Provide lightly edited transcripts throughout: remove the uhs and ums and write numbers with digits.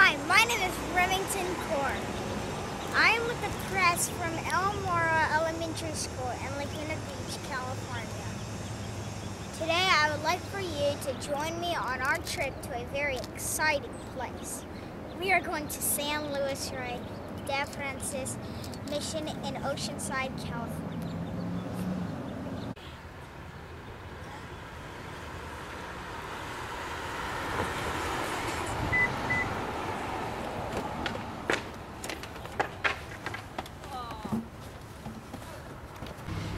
Hi, my name is Remington. I am with the press from Elmora Elementary School in Laguna Beach, California. Today I would like for you to join me on our trip to a very exciting place. We are going to San Luis Rey de Francia Mission in Oceanside, California.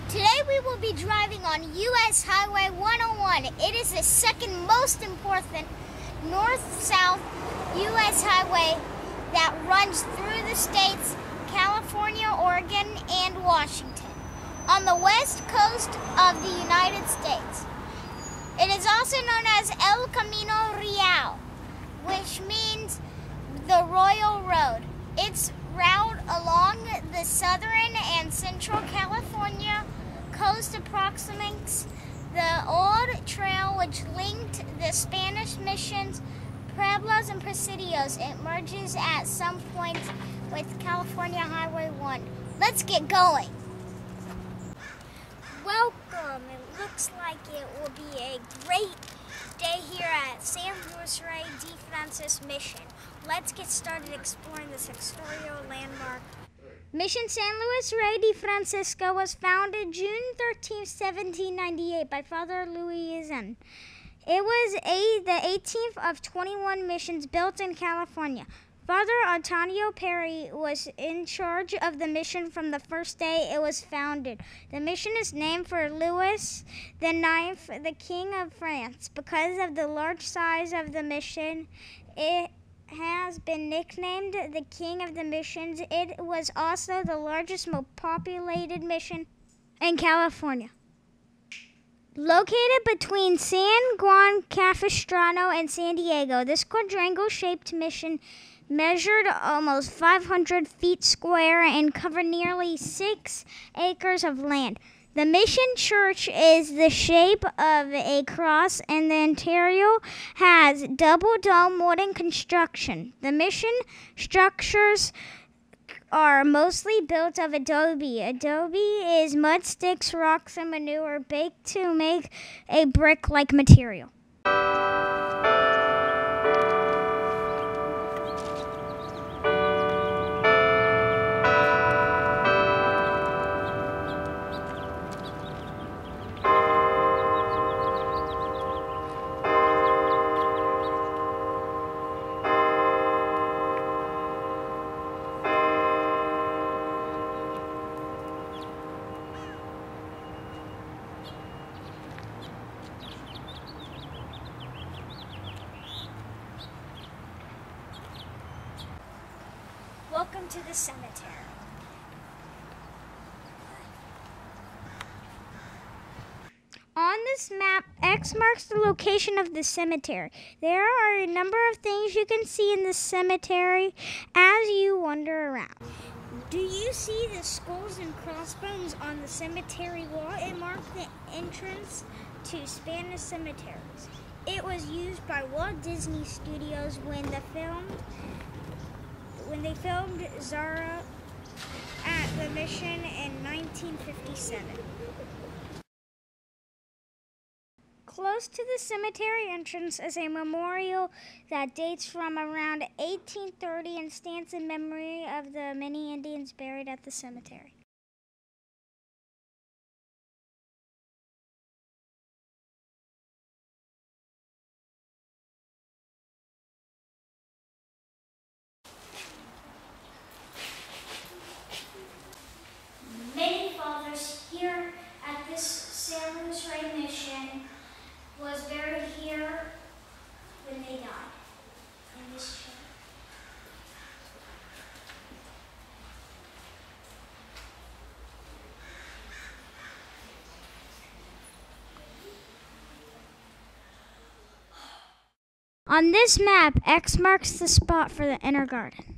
Today we will be driving on U.S. Highway 101. It is the second most important north-south U.S. highway that runs through the states California, Oregon, and Washington on the west coast of the United States. It is also known as El Camino Real, which means the Royal Road. Its route along the southern and central California coast approximates the old trail which linked the Spanish missions, pueblos, and presidios. It merges at some point with California Highway 1. Let's get going. Welcome. It looks like it will be a great day here at San Luis Rey de Francia Mission. Let's get started exploring this historical landmark. Mission San Luis Rey de Francisco was founded June 13, 1798 by Father Luisan. It was the 18th of 21 missions built in California. Father Antonio Perry was in charge of the mission from the first day it was founded. The mission is named for Louis IX, the King of France. Because of the large size of the mission, it has been nicknamed the King of the Missions. It was also the largest, most populated mission in California. Located between San Juan Capistrano and San Diego, this quadrangle-shaped mission measured almost 500 feet square and covered nearly 6 acres of land. The mission church is the shape of a cross, and the interior has double-dome wooden construction. The mission structures are mostly built of adobe. Adobe is mud, sticks, rocks, and manure baked to make a brick-like material. Welcome to the cemetery. On this map, X marks the location of the cemetery. There are a number of things you can see in the cemetery as you wander around. Do you see the skulls and crossbones on the cemetery wall? It marked the entrance to Spanish cemeteries. It was used by Walt Disney Studios when they filmed Zara at the mission in 1957. Close to the cemetery entrance is a memorial that dates from around 1830 and stands in memory of the many Indians buried at the cemetery. Many fathers here at this San Luis Rey mission was buried here when they died in this church. On this map, X marks the spot for the inner garden.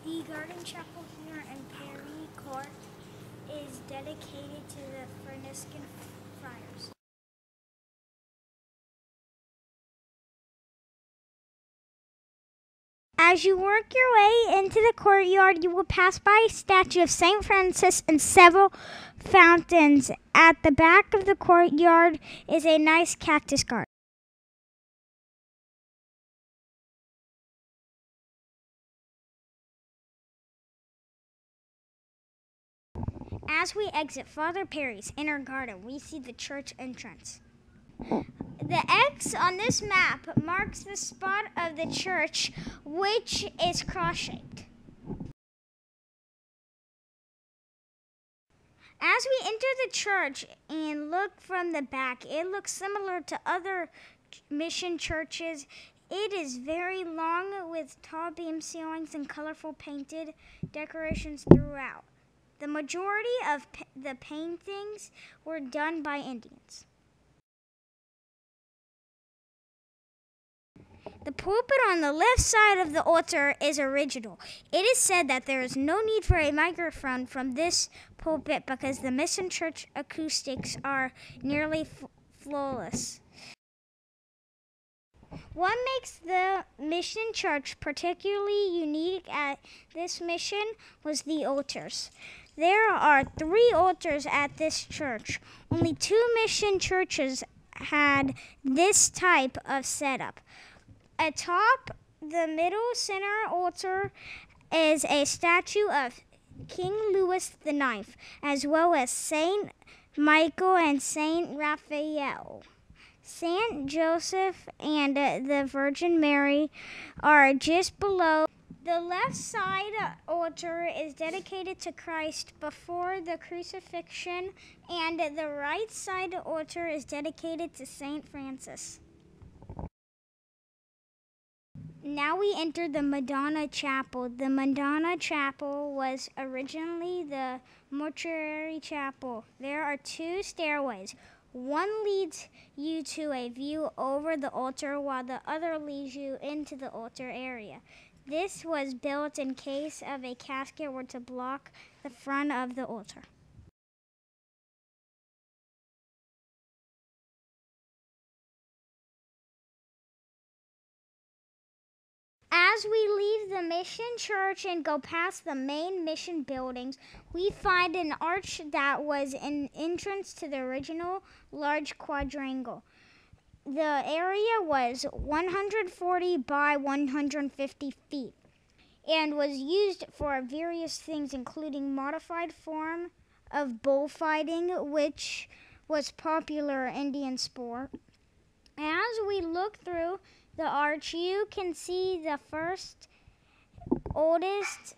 The garden chapel here in Perry Court is dedicated to the Franciscan friars. As you work your way into the courtyard, you will pass by a statue of St. Francis and several fountains. At the back of the courtyard is a nice cactus garden. As we exit Father Perry's inner garden, we see the church entrance. The X on this map marks the spot of the church, which is cross-shaped. As we enter the church and look from the back, it looks similar to other mission churches. It is very long with tall beam ceilings and colorful painted decorations throughout. The majority of the paintings were done by Indians. The pulpit on the left side of the altar is original. It is said that there is no need for a microphone from this pulpit because the mission church acoustics are nearly flawless. What makes the mission church particularly unique at this mission was the altars. There are 3 altars at this church. Only 2 mission churches had this type of setup. Atop the middle center altar is a statue of King Louis IX, as well as Saint Michael and Saint Raphael. Saint Joseph and the Virgin Mary are just below. The left side altar is dedicated to Christ before the crucifixion, and the right side altar is dedicated to Saint Francis. Now we enter the Madonna Chapel. The Madonna Chapel was originally the mortuary chapel. There are 2 stairways. One leads you to a view over the altar, while the other leads you into the altar area. This was built in case of a casket were to block the front of the altar. As we leave the mission church and go past the main mission buildings, we find an arch that was an entrance to the original large quadrangle. The area was 140 by 150 feet and was used for various things, including modified form of bullfighting, which was popular Indian sport. As we look through the arch, you can see the first oldest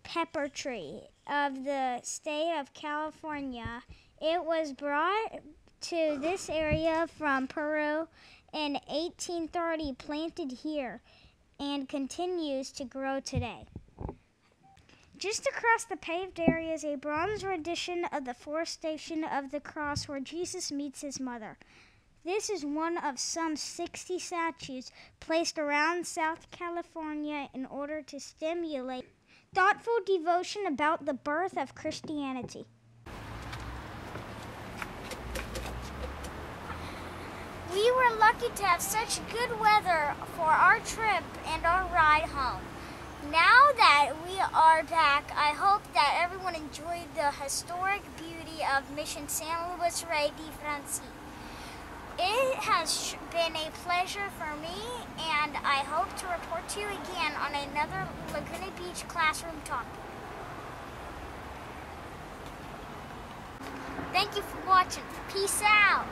pepper tree of the state of California. It was brought to this area from Peru in 1830, planted here, and continues to grow today. Just across the paved area is a bronze rendition of the forestation of the cross where Jesus meets his mother. This is one of some 60 statues placed around South California in order to stimulate thoughtful devotion about the birth of Christianity. We were lucky to have such good weather for our trip and our ride home. Now that we are back, I hope that everyone enjoyed the historic beauty of Mission San Luis Rey de Francia. It has been a pleasure for me, and I hope to report to you again on another Laguna Beach Classroom Talk. Thank you for watching. Peace out.